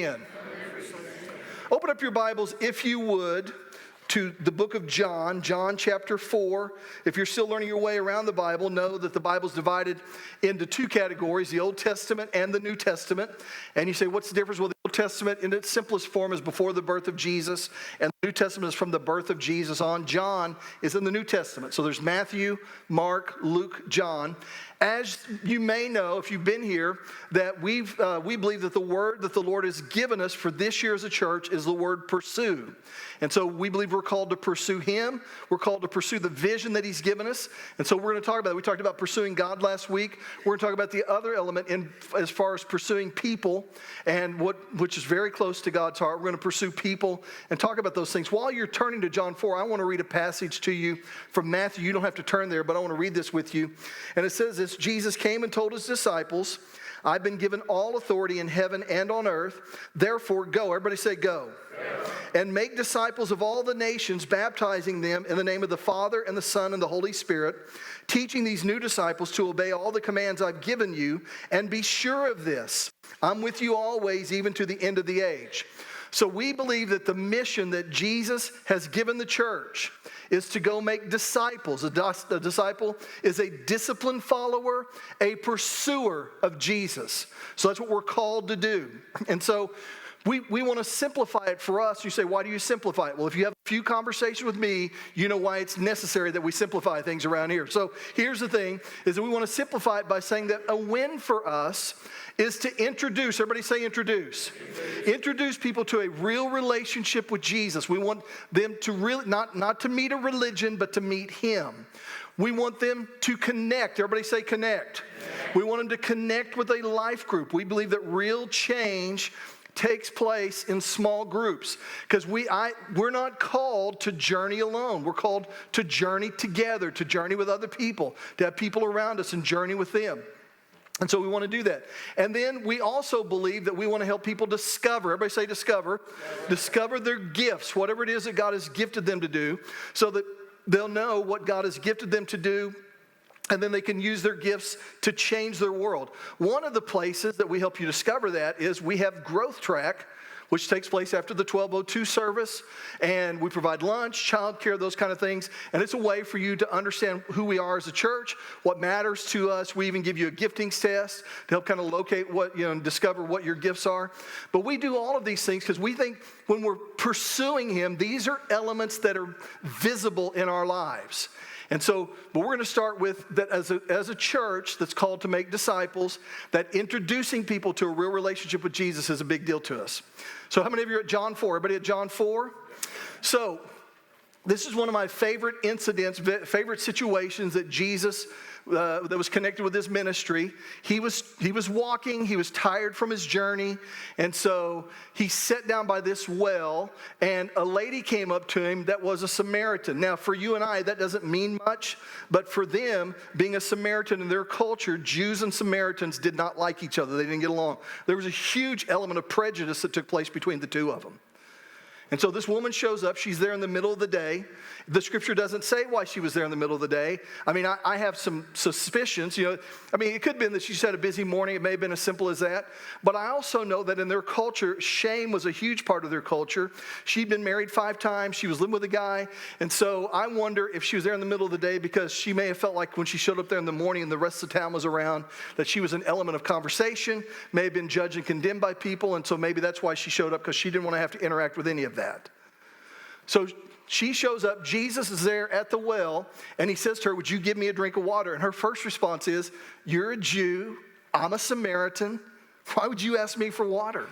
again. Open up your Bibles, if you would, to the book of John, John chapter 4. If you're still learning your way around the Bible, know that the Bible's divided into two categories, the Old Testament and the New Testament. And you say, what's the difference? Well, the Old Testament in its simplest form is before the birth of Jesus, and the New Testament is from the birth of Jesus on. John is in the New Testament. So there's Matthew, Mark, Luke, John. As you may know, if you've been here, that we believe that the word that the Lord has given us for this year as a church is the word pursue. And so we believe we're called to pursue Him. We're called to pursue the vision that He's given us. And so we're going to talk about it. We talked about pursuing God last week. We're going to talk about the other element as far as pursuing people, and which is very close to God's heart. We're going to pursue people and talk about those things. While you're turning to John 4, I want to read a passage to you from Matthew. You don't have to turn there, but I want to read this with you. And it says this: Jesus came and told His disciples, I've been given all authority in heaven and on earth. Therefore, go. Everybody say go. And make disciples of all the nations, baptizing them in the name of the Father and the Son and the Holy Spirit, teaching these new disciples to obey all the commands I've given you. And be sure of this, I'm with you always, even to the end of the age. So we believe that the mission that Jesus has given the church is to go make disciples. A disciple is a disciplined follower, a pursuer of Jesus. So that's what we're called to do. And so we want to simplify it for us. You say, why do you simplify it? Well, if you have a few conversations with me, you know why it's necessary that we simplify things around here. So here's the thing, is that we want to simplify it by saying that a win for us is to introduce, everybody say introduce. Introduce people to a real relationship with Jesus. We want them to really, not to meet a religion, but to meet Him. We want them to connect. Everybody say connect. We want them to connect with a life group. We believe that real change takes place in small groups, because we're not called to journey alone. We're called to journey together, to journey with other people, to have people around us and journey with them. And so we want to do that. And then we also believe that we want to help people discover. Everybody say discover. Discover their gifts, whatever it is that God has gifted them to do, so that they'll know what God has gifted them to do, and then they can use their gifts to change their world. One of the places that we help you discover that is we have Growth Track, which takes place after the 12:02 service. And we provide lunch, childcare, those kind of things. And it's a way for you to understand who we are as a church, what matters to us. We even give you a giftings test to help kind of locate and discover what your gifts are. But we do all of these things because we think when we're pursuing Him, these are elements that are visible in our lives. And so, but we're going to start with that as a church that's called to make disciples, that introducing people to a real relationship with Jesus is a big deal to us. So how many of you are at John 4? Everybody at John 4? So this is one of my favorite incidents, favorite situations that Jesus, that was connected with His ministry. He was walking, he was tired from his journey, and so he sat down by this well, and a lady came up to him that was a Samaritan. Now, for you and I, that doesn't mean much, but for them, being a Samaritan in their culture, Jews and Samaritans did not like each other. They didn't get along. There was a huge element of prejudice that took place between the two of them. And so this woman shows up. She's there in the middle of the day. The scripture doesn't say why she was there in the middle of the day. I mean, I have some suspicions. It could have been that she had a busy morning. It may have been as simple as that. But I also know that in their culture, shame was a huge part of their culture. She'd been married 5 times. She was living with a guy. And so I wonder if she was there in the middle of the day because she may have felt like when she showed up there in the morning and the rest of the town was around, that she was an element of conversation, may have been judged and condemned by people. And so maybe that's why she showed up, because she didn't want to have to interact with any of that. So she shows up, Jesus is there at the well, and he says to her, would you give me a drink of water? And her first response is, you're a Jew, I'm a Samaritan, why would you ask me for water?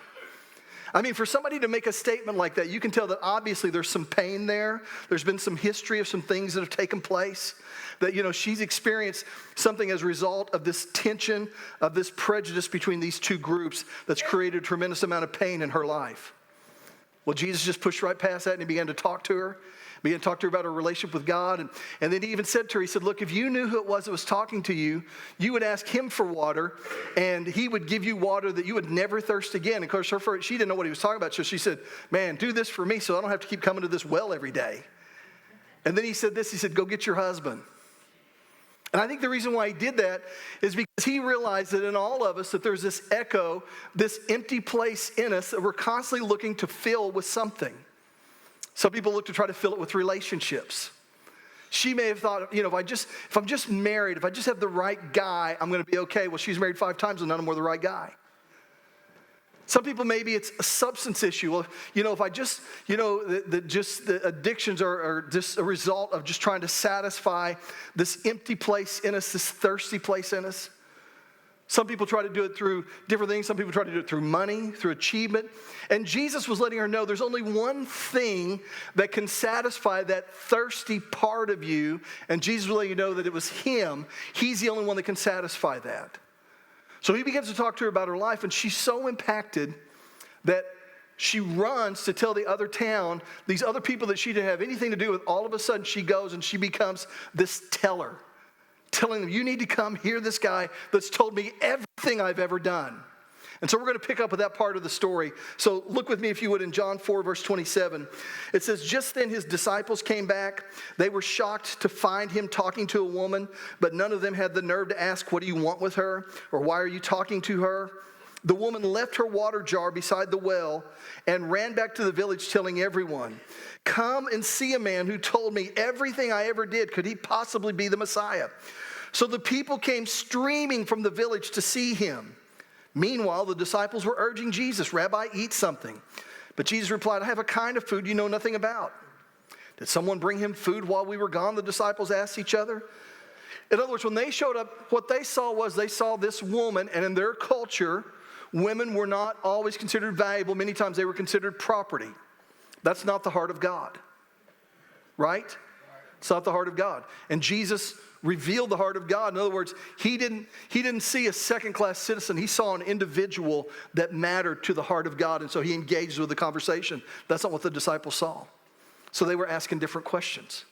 I mean, for somebody to make a statement like that, you can tell that obviously there's some pain there. There's been some history of some things that have taken place. That, she's experienced something as a result of this tension, of this prejudice between these two groups that's created a tremendous amount of pain in her life. Well, Jesus just pushed right past that and he began to talk to her. Began to talk to her about her relationship with God. And then he even said to her, he said, look, if you knew who it was that was talking to you, you would ask him for water, and he would give you water that you would never thirst again. And of course, she didn't know what he was talking about. So she said, man, do this for me so I don't have to keep coming to this well every day. And then he said this, he said, go get your husband. And I think the reason why he did that is because he realized that in all of us that there's this echo, this empty place in us that we're constantly looking to fill with something. Some people look to try to fill it with relationships. She may have thought, if I'm just married, if I just have the right guy, I'm going to be okay. Well, she's married 5 times and none of them were the right guy. Some people, maybe it's a substance issue. Well, if I just, the addictions are just a result of just trying to satisfy this empty place in us, this thirsty place in us. Some people try to do it through different things. Some people try to do it through money, through achievement. And Jesus was letting her know there's only one thing that can satisfy that thirsty part of you. And Jesus was letting you know that it was him. He's the only one that can satisfy that. So he begins to talk to her about her life, and she's so impacted that she runs to tell the other town, these other people that she didn't have anything to do with. All of a sudden she goes and she becomes this teller, telling them, you need to come hear this guy that's told me everything I've ever done. And so we're going to pick up with that part of the story. So look with me, if you would, in John 4, verse 27. It says, just then his disciples came back. They were shocked to find him talking to a woman, but none of them had the nerve to ask, what do you want with her? Or why are you talking to her? The woman left her water jar beside the well and ran back to the village telling everyone, come and see a man who told me everything I ever did. Could he possibly be the Messiah? So the people came streaming from the village to see him. Meanwhile, the disciples were urging Jesus, Rabbi, eat something. But Jesus replied, I have a kind of food you know nothing about. Did someone bring him food while we were gone? The disciples asked each other. In other words, when they showed up, what they saw was they saw this woman, and in their culture, women were not always considered valuable. Many times they were considered property. That's not the heart of God, right? It's not the heart of God. And Jesus revealed the heart of God. In other words, he didn't see a second-class citizen. He saw an individual that mattered to the heart of God, and so he engaged with the conversation. That's not what the disciples saw. So they were asking different questions.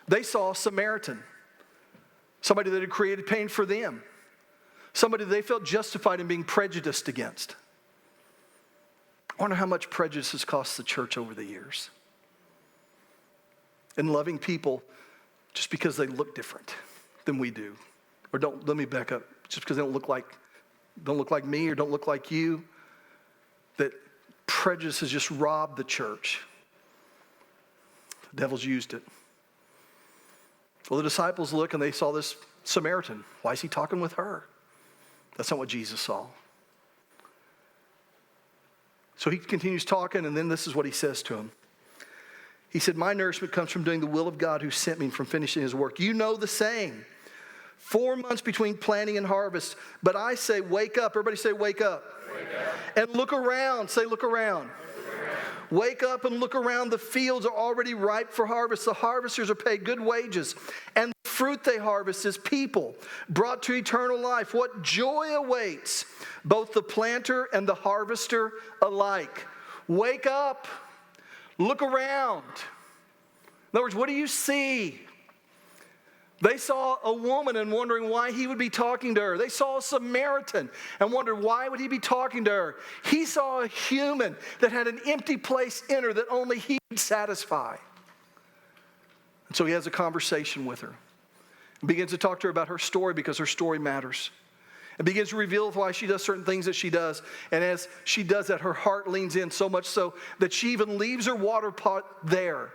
They saw a Samaritan, somebody that had created pain for them, somebody they felt justified in being prejudiced against. I wonder how much prejudice has cost the church over the years. In loving people just because they look different than we do. Or let me back up. Just because they don't look like me or don't look like you, that prejudice has just robbed the church. The devil's used it. Well, the disciples look and they saw this Samaritan. Why is he talking with her? That's not what Jesus saw. So he continues talking, and then this is what he says to him. He said, my nourishment comes from doing the will of God who sent me, from finishing his work. You know the saying, 4 months between planting and harvest. But I say, wake up. Everybody say, wake up. Wake up. And look around. Say, look around. Look around. Wake up and look around. The fields are already ripe for harvest. The harvesters are paid good wages. And the fruit they harvest is people brought to eternal life. What joy awaits both the planter and the harvester alike. Wake up. Look around. In other words, what do you see? They saw a woman and wondering why he would be talking to her. They saw a Samaritan and wondered why would he be talking to her. He saw a human that had an empty place in her that only he could satisfy. And so he has a conversation with her and begins to talk to her about her story because her story matters. And begins to reveal why she does certain things that she does. And as she does that, her heart leans in so much so that she even leaves her water pot there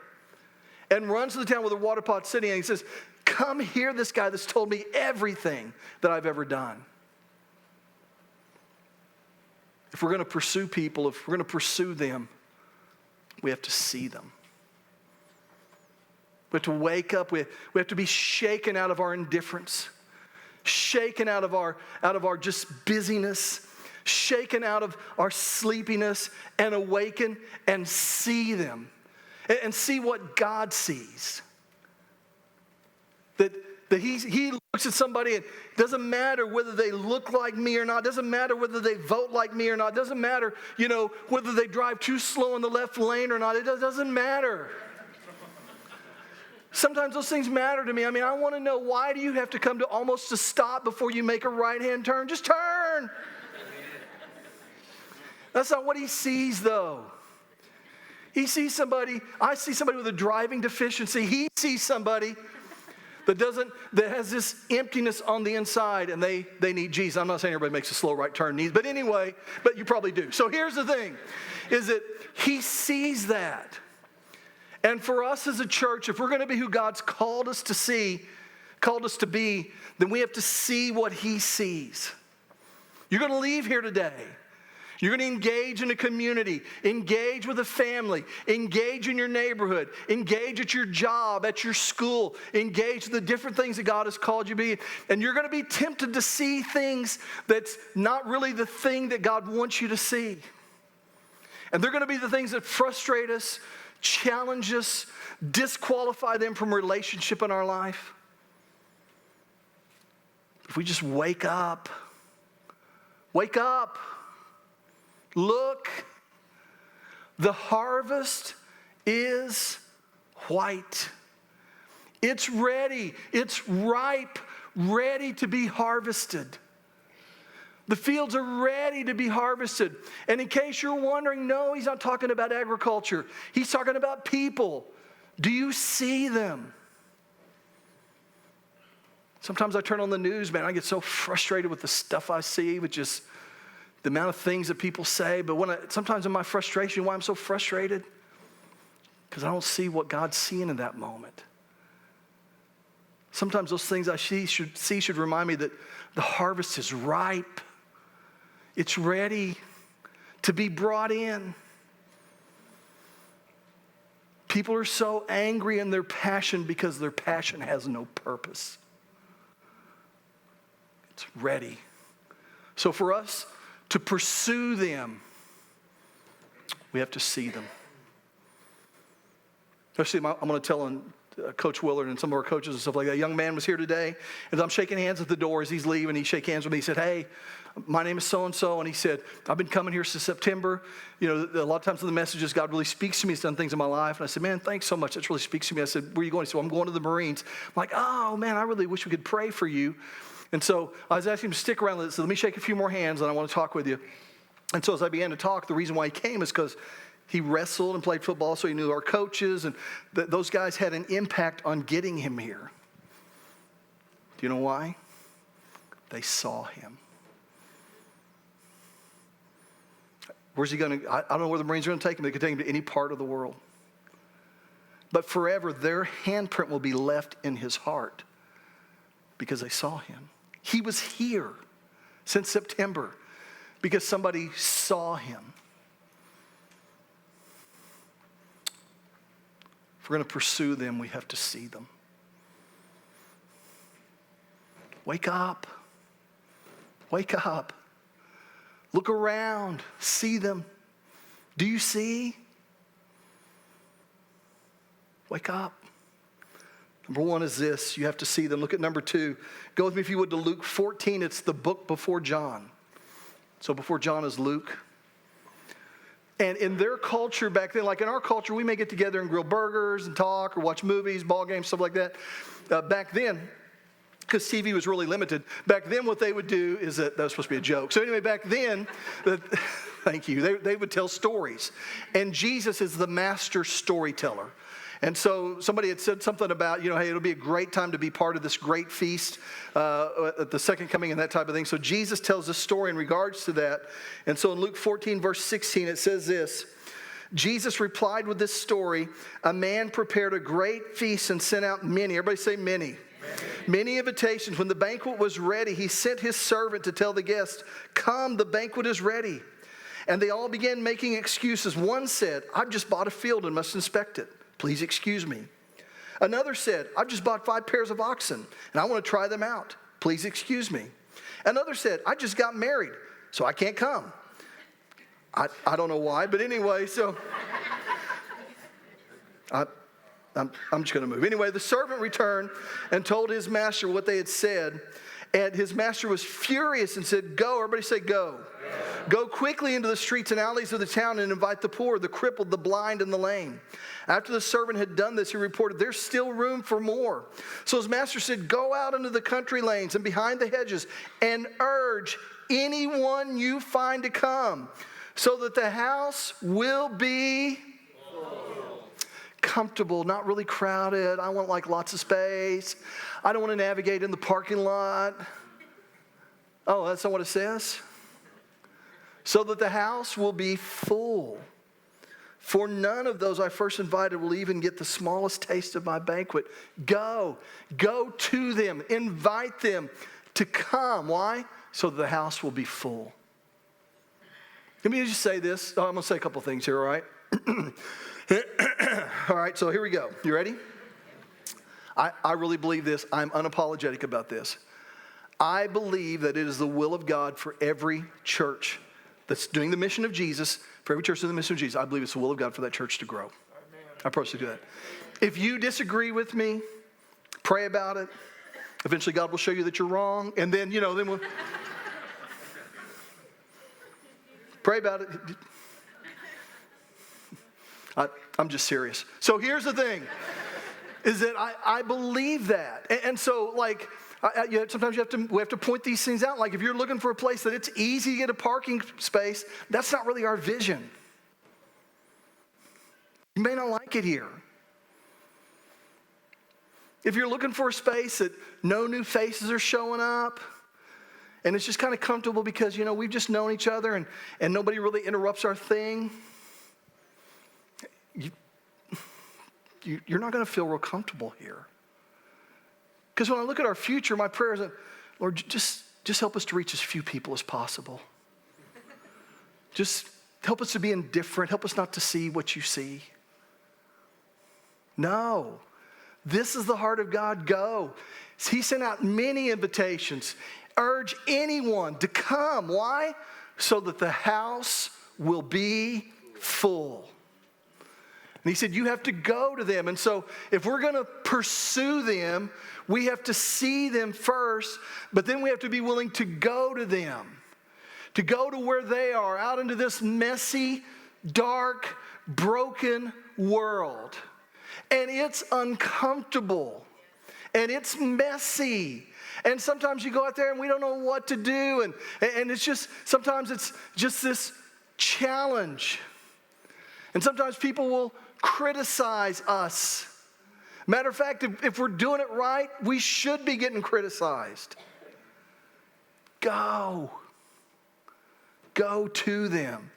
and runs to the town with her water pot sitting. And he says, come hear this guy that's told me everything that I've ever done. If we're going to pursue people, if we're going to pursue them, we have to see them. We have to wake up. We have to be shaken out of our indifference. Shaken out of our just busyness, shaken out of our sleepiness, and awaken and see them and see what God sees. That he looks at somebody and it doesn't matter whether they look like me or not, doesn't matter whether they vote like me or not, doesn't matter, whether they drive too slow in the left lane or not, it doesn't matter. Sometimes those things matter to me. I want to know, why do you have to come to almost a stop before you make a right-hand turn? Just turn. That's not what he sees, though. He sees somebody, I see somebody with a driving deficiency. He sees somebody that has this emptiness on the inside, and they need Jesus. I'm not saying everybody makes a slow right turn needs, but anyway, but you probably do. So here's the thing, is that he sees that. And for us as a church, if we're going to be who God's called us to be, then we have to see what he sees. You're going to leave here today. You're going to engage in a community, engage with a family, engage in your neighborhood, engage at your job, at your school, engage in the different things that God has called you to be. And you're going to be tempted to see things that's not really the thing that God wants you to see. And they're going to be the things that frustrate us, challenge us, disqualify them from relationship in our life. If we just wake up, look, the harvest is white. It's ready. It's ripe, ready to be harvested. The fields are ready to be harvested. And in case you're wondering, no, he's not talking about agriculture. He's talking about people. Do you see them? Sometimes I turn on the news, man, I get so frustrated with the stuff I see, with just the amount of things that people say. But sometimes in my frustration, why I'm so frustrated? Because I don't see what God's seeing in that moment. Sometimes those things I see should remind me that the harvest is ripe. It's ready to be brought in. People are so angry in their passion because their passion has no purpose. It's ready. So for us to pursue them, we have to see them. Actually, I'm going to tell Coach Willard and some of our coaches and stuff like that. A young man was here today, and I'm shaking hands at the door as he's leaving. He shook hands with me. He said, "Hey, my name is so-and-so." And he said, "I've been coming here since September. You know, a lot of times in the messages, God really speaks to me. He's done things in my life." And I said, "Man, thanks so much. That really speaks to me." I said, "Where are you going?" He said, "Well, I'm going to the Marines." I'm like, "Oh, man, I really wish we could pray for you." And so I was asking him to stick around. So let me shake a few more hands, and I want to talk with you. And so as I began to talk, the reason why he came is because he wrestled and played football, so he knew our coaches, and those guys had an impact on getting him here. Do you know why? They saw him. Where's he going to? I don't know where the Marines are going to take him. They could take him to any part of the world. But forever, their handprint will be left in his heart because they saw him. He was here since September because somebody saw him. If we're going to pursue them, we have to see them. Wake up. Wake up. Look around. See them. Do you see? Wake up. Number one is this. You have to see them. Look at number two. Go with me, if you would, to Luke 14. It's the book before John. So before John is Luke. And in their culture back then, like in our culture, we may get together and grill burgers and talk or watch movies, ball games, stuff like that. Back then, because TV was really limited, back then what they would do is that was supposed to be a joke. So anyway, back then, thank you, they would tell stories. And Jesus is the master storyteller. And so somebody had said something about, hey, it'll be a great time to be part of this great feast at the second coming and that type of thing. So Jesus tells a story in regards to that. And so in Luke 14, verse 16, it says this. Jesus replied with this story, "A man prepared a great feast and sent out many," everybody say many. Many invitations. When the banquet was ready, he sent his servant to tell the guests, "Come, the banquet is ready." And they all began making excuses. One said, "I've just bought a field and must inspect it. Please excuse me." Another said, "I've just bought 5 pairs of oxen, and I want to try them out. Please excuse me." Another said, "I just got married, so I can't come." I don't know why, but anyway, so I'm just going to move. Anyway, the servant returned and told his master what they had said. And his master was furious and said, "Go," everybody say go. "Go quickly into the streets and alleys of the town and invite the poor, the crippled, the blind, and the lame." After the servant had done this, he reported, "There's still room for more." So his master said, "Go out into the country lanes and behind the hedges and urge anyone you find to come, so that the house will be full. comfortable, not really crowded. I want like lots of space. I don't want to navigate in the parking lot. Oh, that's not what it says? So that the house will be full. For none of those I first invited will even get the smallest taste of my banquet. Go to them, invite them to come. Why? So that the house will be full. Let me just say this. I'm going to say a couple things here, all right? All right, so here we go. You ready? I really believe this. I'm unapologetic about this. I believe that it is the will of God for every church that's doing the mission of Jesus, for every church doing the mission of Jesus, I believe it's the will of God for that church to grow. Amen. I personally do that. If you disagree with me, pray about it. Eventually God will show you that you're wrong, and then, then we'll pray about it. I'm just serious. So here's the thing, is that I believe that. And so, like, sometimes we have to point these things out. Like, if you're looking for a place that it's easy to get a parking space, that's not really our vision. You may not like it here. If you're looking for a space that no new faces are showing up, and it's just kind of comfortable because, we've just known each other and nobody really interrupts our thing, you're not going to feel real comfortable here. Because when I look at our future, my prayer is that, Lord, just help us to reach as few people as possible. Just help us to be indifferent. Help us not to see what you see. No. This is the heart of God. Go. He sent out many invitations. Urge anyone to come. Why? So that the house will be full. And he said, you have to go to them. And so if we're going to pursue them, we have to see them first, but then we have to be willing to go to them, to go to where they are, out into this messy, dark, broken world. And it's uncomfortable, and it's messy. And sometimes you go out there and we don't know what to do, and it's just, sometimes it's just this challenge. And sometimes people will criticize us. Matter of fact, if we're doing it right, we should be getting criticized. Go to them.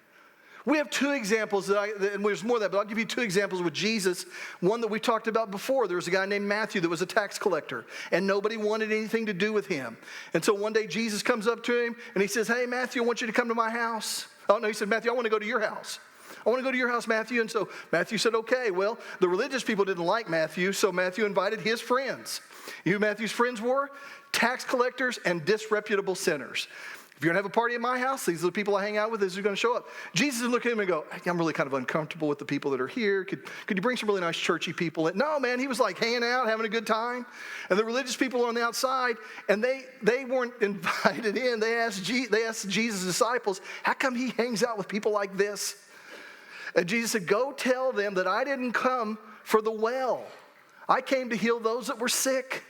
We have two examples, and there's more of that, but I'll give you two examples with Jesus. One that we talked about before. There was a guy named Matthew that was a tax collector, and nobody wanted anything to do with him. And so one day Jesus comes up to him, and he says, hey, Matthew, I want you to come to my house. Oh, no, he said, Matthew, I want to go to your house. I want to go to your house, Matthew. And so Matthew said, okay. Well, the religious people didn't like Matthew, so Matthew invited his friends. You know who Matthew's friends were? Tax collectors and disreputable sinners. If you're going to have a party at my house, these are the people I hang out with. These are going to show up. Jesus would look at him and go, I'm really kind of uncomfortable with the people that are here. Could you bring some really nice churchy people in? No, man, he was like hanging out, having a good time. And the religious people on the outside, and they weren't invited in. They asked Jesus' disciples, how come he hangs out with people like this? And Jesus said, go tell them that I didn't come for the well. I came to heal those that were sick.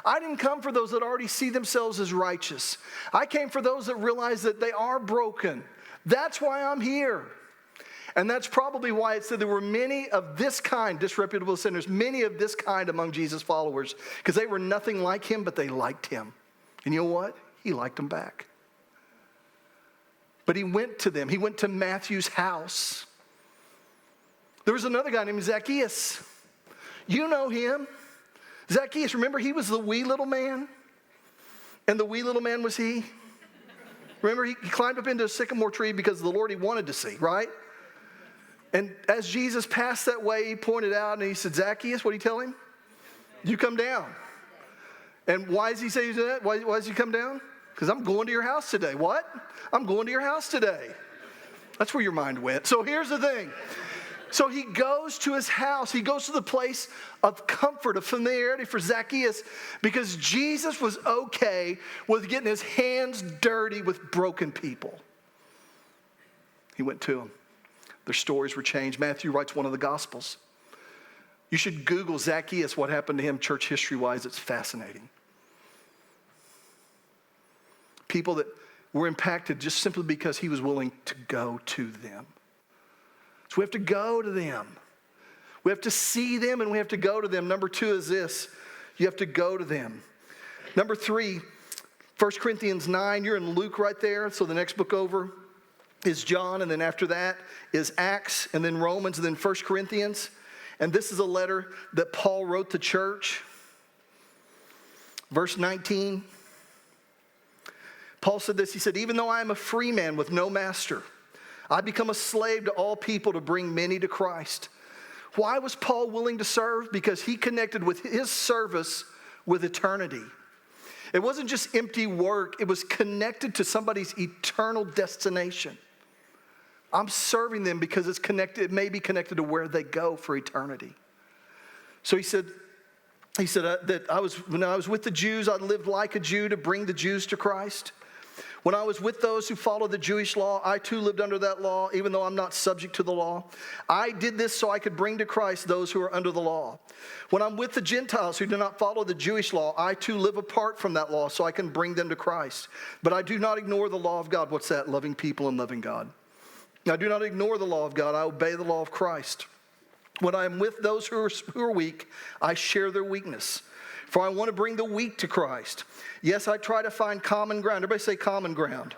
I didn't come for those that already see themselves as righteous. I came for those that realize that they are broken. That's why I'm here. And that's probably why it said there were many of this kind, disreputable sinners, many of this kind among Jesus' followers, because they were nothing like him, but they liked him. And you know what? He liked them back. But he went to them. He went to Matthew's house. There was another guy named Zacchaeus. You know him. Zacchaeus, remember, he was the wee little man? And the wee little man was he? Remember, he climbed up into a sycamore tree because of the Lord he wanted to see, right? And as Jesus passed that way, he pointed out and he said, Zacchaeus, what did he tell him? You come down. And why does he say that? Why does he come down? Because I'm going to your house today. What? I'm going to your house today. That's where your mind went. So here's the thing. So he goes to his house. He goes to the place of comfort, of familiarity for Zacchaeus, because Jesus was okay with getting his hands dirty with broken people. He went to them. Their stories were changed. Matthew writes one of the Gospels. You should Google Zacchaeus, what happened to him church history-wise. It's fascinating. People that were impacted just simply because he was willing to go to them. So we have to go to them. We have to see them and we have to go to them. Number 2 is this. You have to go to them. Number 3, 1 Corinthians 9. You're in Luke right there. So the next book over is John. And then after that is Acts. And then Romans. And then 1 Corinthians. And this is a letter that Paul wrote to church. Verse 19. Paul said this. He said, even though I am a free man with no master, I become a slave to all people to bring many to Christ. Why was Paul willing to serve? Because he connected with his service with eternity. It wasn't just empty work. It was connected to somebody's eternal destination. I'm serving them because it's connected. It may be connected to where they go for eternity. So he said that when I was with the Jews, I lived like a Jew to bring the Jews to Christ. When I was with those who followed the Jewish law, I too lived under that law, even though I'm not subject to the law. I did this so I could bring to Christ those who are under the law. When I'm with the Gentiles who do not follow the Jewish law, I too live apart from that law so I can bring them to Christ. But I do not ignore the law of God. What's that? Loving people and loving God. I do not ignore the law of God. I obey the law of Christ. When I am with those who are weak, I share their weakness. For I want to bring the weak to Christ. Yes, I try to find common ground. Everybody say common ground.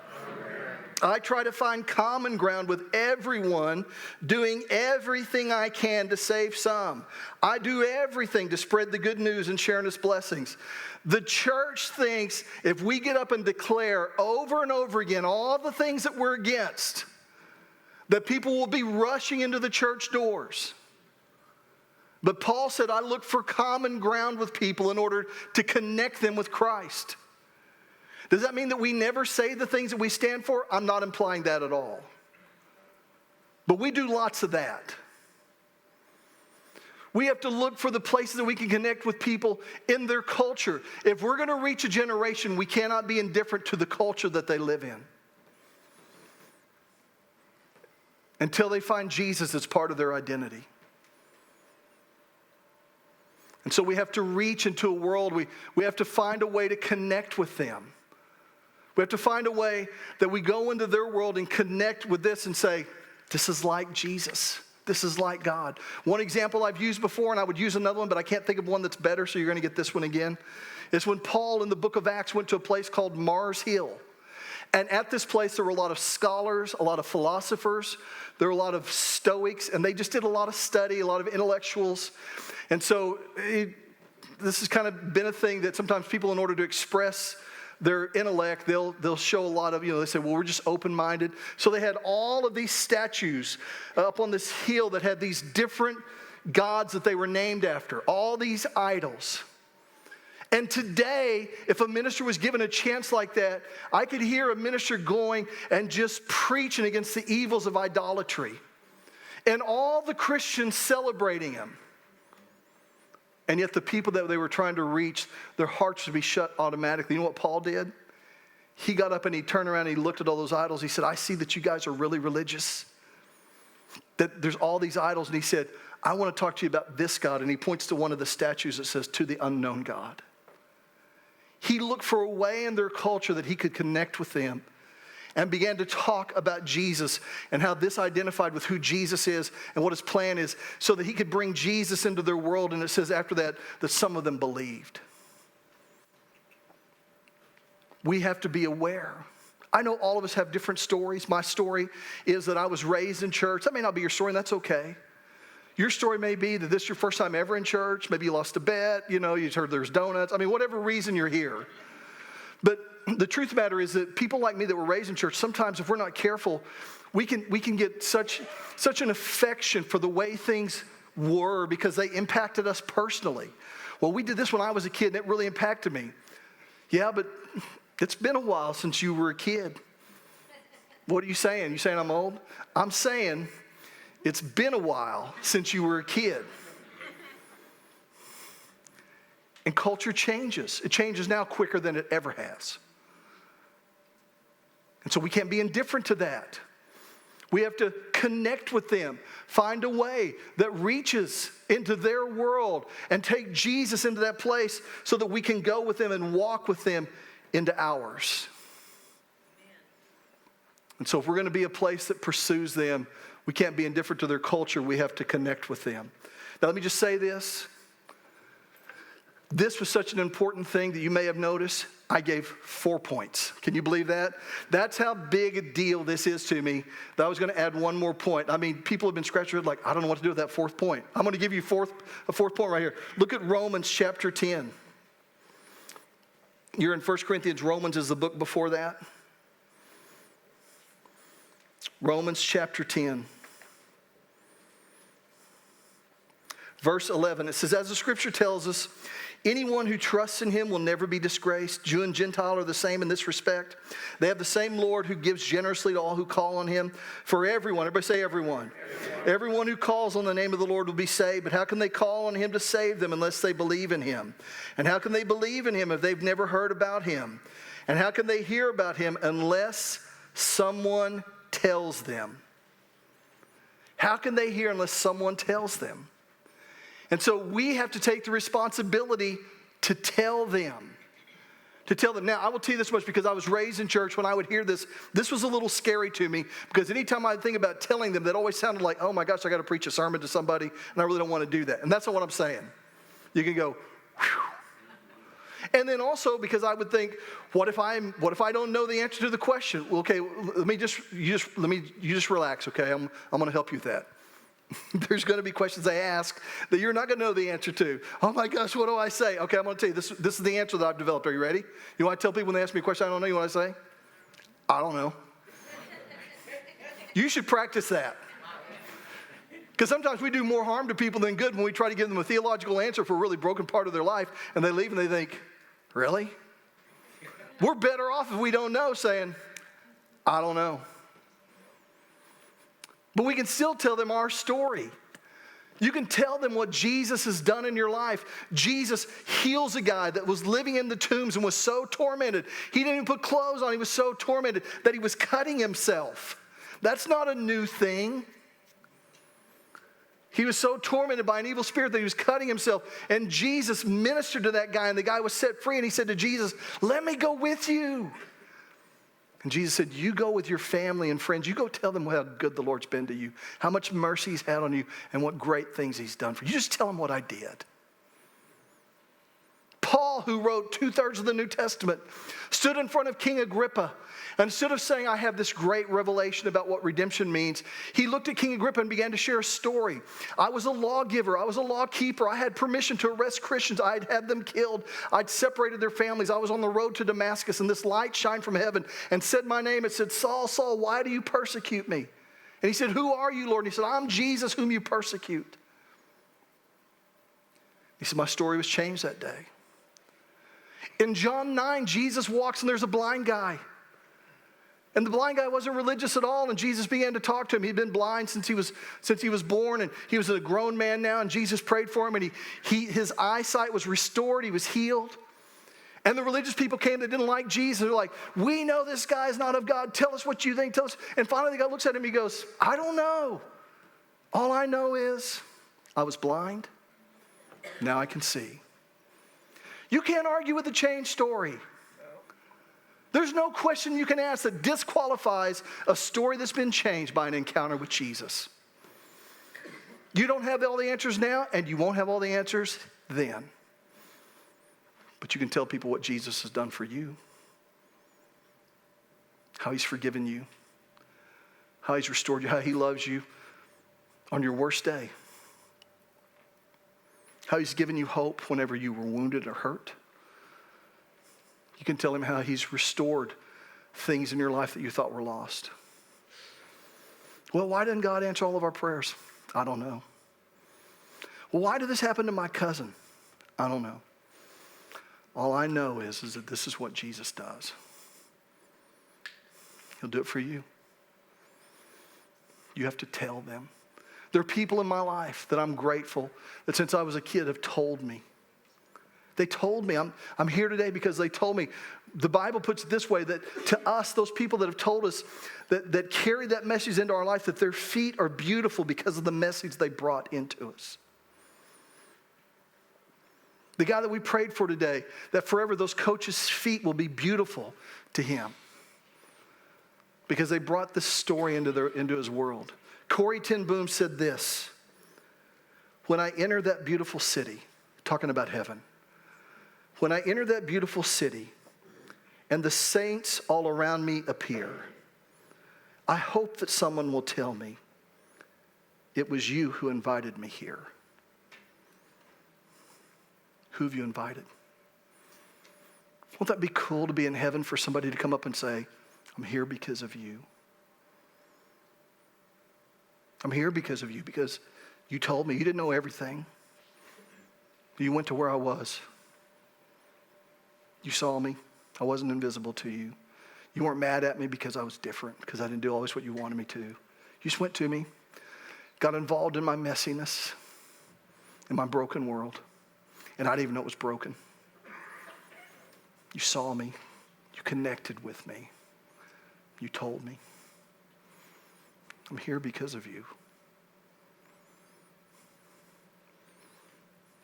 I try to find common ground with everyone, doing everything I can to save some. I do everything to spread the good news and share in its blessings. The church thinks if we get up and declare over and over again all the things that we're against, that people will be rushing into the church doors. But Paul said, I look for common ground with people in order to connect them with Christ. Does that mean that we never say the things that we stand for? I'm not implying that at all. But we do lots of that. We have to look for the places that we can connect with people in their culture. If we're going to reach a generation, we cannot be indifferent to the culture that they live in. Until they find Jesus as part of their identity. And so we have to reach into a world, we have to find a way to connect with them. We have to find a way that we go into their world and connect with this and say, this is like Jesus. This is like God. One example I've used before, and I would use another one, but I can't think of one that's better, so you're going to get this one again, is when Paul in the book of Acts went to a place called Mars Hill. And at this place, there were a lot of scholars, a lot of philosophers, there were a lot of Stoics, and they just did a lot of study, a lot of intellectuals. And so this has kind of been a thing that sometimes people, in order to express their intellect, they'll show a lot of, they say, well, we're just open-minded. So they had all of these statues up on this hill that had these different gods that they were named after, all these idols. And today, if a minister was given a chance like that, I could hear a minister going and just preaching against the evils of idolatry. And all the Christians celebrating him. And yet the people that they were trying to reach, their hearts would be shut automatically. You know what Paul did? He got up and he turned around and he looked at all those idols. He said, I see that you guys are really religious. That there's all these idols. And he said, I want to talk to you about this God. And he points to one of the statues that says, to the unknown God. He looked for a way in their culture that he could connect with them and began to talk about Jesus and how this identified with who Jesus is and what his plan is so that he could bring Jesus into their world. And it says after that some of them believed. We have to be aware. I know all of us have different stories. My story is that I was raised in church. That may not be your story, and that's okay. Your story may be that this is your first time ever in church. Maybe you lost a bet. You heard there's donuts. Whatever reason you're here. But the truth of the matter is that people like me that were raised in church, sometimes if we're not careful, we can get such an affection for the way things were because they impacted us personally. Well, we did this when I was a kid, and it really impacted me. Yeah, but it's been a while since you were a kid. What are you saying? You saying I'm old? I'm saying it's been a while since you were a kid. And culture changes. It changes now quicker than it ever has. And so we can't be indifferent to that. We have to connect with them, find a way that reaches into their world and take Jesus into that place so that we can go with them and walk with them into ours. And so if we're going to be a place that pursues them, we can't be indifferent to their culture. We have to connect with them. Now, let me just say this. This was such an important thing that you may have noticed. I gave 4 points. Can you believe that? That's how big a deal this is to me, that I was going to add one more point. I mean, people have been scratching their head like, I don't know what to do with that 4th point. I'm going to give you a fourth point right here. Look at Romans chapter 10. You're in 1 Corinthians. Romans is the book before that. Romans chapter 10. Verse 11, it says, as the scripture tells us, anyone who trusts in him will never be disgraced. Jew and Gentile are the same in this respect. They have the same Lord who gives generously to all who call on him. For everyone, everybody say everyone. Everyone who calls on the name of the Lord will be saved. But how can they call on him to save them unless they believe in him? And how can they believe in him if they've never heard about him? And how can they hear about him unless someone tells them? How can they hear unless someone tells them? And so we have to take the responsibility to tell them. To tell them. Now, I will tell you this much, because I was raised in church. When I would hear this was a little scary to me, because anytime I think about telling them, that always sounded like, oh my gosh, I got to preach a sermon to somebody, and I really don't want to do that. And that's not what I'm saying. You can go, whew. And then also, because I would think, what if I don't know the answer to the question? Well, okay, you just relax, okay? I'm going to help you with that. There's going to be questions I ask that you're not going to know the answer to. Oh my gosh, what do I say? Okay, I'm going to tell you, this is the answer that I've developed. Are you ready? You want to tell people when they ask me a question I don't know, you know what I say? I don't know. You should practice that. Because sometimes we do more harm to people than good when we try to give them a theological answer for a really broken part of their life, and they leave and they think, really? We're better off if we don't know, saying, I don't know. But we can still tell them our story. You can tell them what Jesus has done in your life. Jesus heals a guy that was living in the tombs and was so tormented. He didn't even put clothes on. He was so tormented that he was cutting himself. That's not a new thing. He was so tormented by an evil spirit that he was cutting himself. And Jesus ministered to that guy, and the guy was set free. And he said to Jesus, let me go with you. And Jesus said, you go with your family and friends. You go tell them how good the Lord's been to you, how much mercy he's had on you, and what great things he's done for you. You just tell them what I did. Paul, who wrote 2/3 of the New Testament, stood in front of King Agrippa. And instead of saying, I have this great revelation about what redemption means, he looked at King Agrippa and began to share a story. I was a lawgiver. I was a lawkeeper. I had permission to arrest Christians. I'd had them killed. I'd separated their families. I was on the road to Damascus, and this light shined from heaven and said my name. It said, Saul, Saul, why do you persecute me? And he said, who are you, Lord? And he said, I'm Jesus whom you persecute. He said, my story was changed that day. In John 9, Jesus walks and there's a blind guy. And the blind guy wasn't religious at all, and Jesus began to talk to him. He'd been blind since he was born, and he was a grown man now, and Jesus prayed for him, and his eyesight was restored. He was healed. And the religious people came that didn't like Jesus. They're like, we know this guy is not of God. Tell us what you think. Tell us. And finally the guy looks at him, he goes, I don't know. All I know is I was blind. Now I can see. You can't argue with the change story. There's no question you can ask that disqualifies a story that's been changed by an encounter with Jesus. You don't have all the answers now, and you won't have all the answers then. But you can tell people what Jesus has done for you, how he's forgiven you, how he's restored you, how he loves you on your worst day, how he's given you hope whenever you were wounded or hurt. You can tell him how he's restored things in your life that you thought were lost. Well, why didn't God answer all of our prayers? I don't know. Well, why did this happen to my cousin? I don't know. All I know is that this is what Jesus does. He'll do it for you. You have to tell them. There are people in my life that I'm grateful that since I was a kid have told me. They told me, I'm here today because they told me. The Bible puts it this way, that to us, those people that have told us, that carry that message into our life, that their feet are beautiful because of the message they brought into us. The guy that we prayed for today, that forever those coaches' feet will be beautiful to him because they brought this story into his world. Corrie ten Boom said this, when I enter that beautiful city, talking about heaven, when I enter that beautiful city and the saints all around me appear, I hope that someone will tell me, it was you who invited me here. Who have you invited? Won't that be cool to be in heaven for somebody to come up and say, I'm here because of you. I'm here because of you, because you told me. You didn't know everything. You went to where I was. You saw me. I wasn't invisible to you. You weren't mad at me because I was different, because I didn't do always what you wanted me to. You just went to me, got involved in my messiness, in my broken world, and I didn't even know it was broken. You saw me. You connected with me. You told me. I'm here because of you.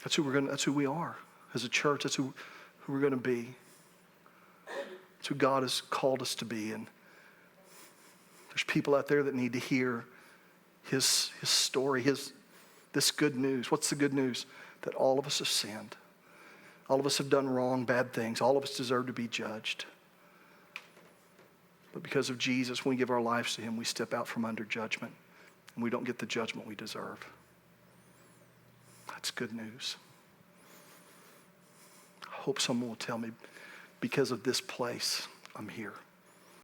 That's who we are as a church. That's who we're going to be. That's who God has called us to be. And there's people out there that need to hear his story, this good news. What's the good news? That all of us have sinned. All of us have done wrong, bad things. All of us deserve to be judged. But because of Jesus, when we give our lives to him, we step out from under judgment, and we don't get the judgment we deserve. That's good news. I hope someone will tell me, because of this place, I'm here.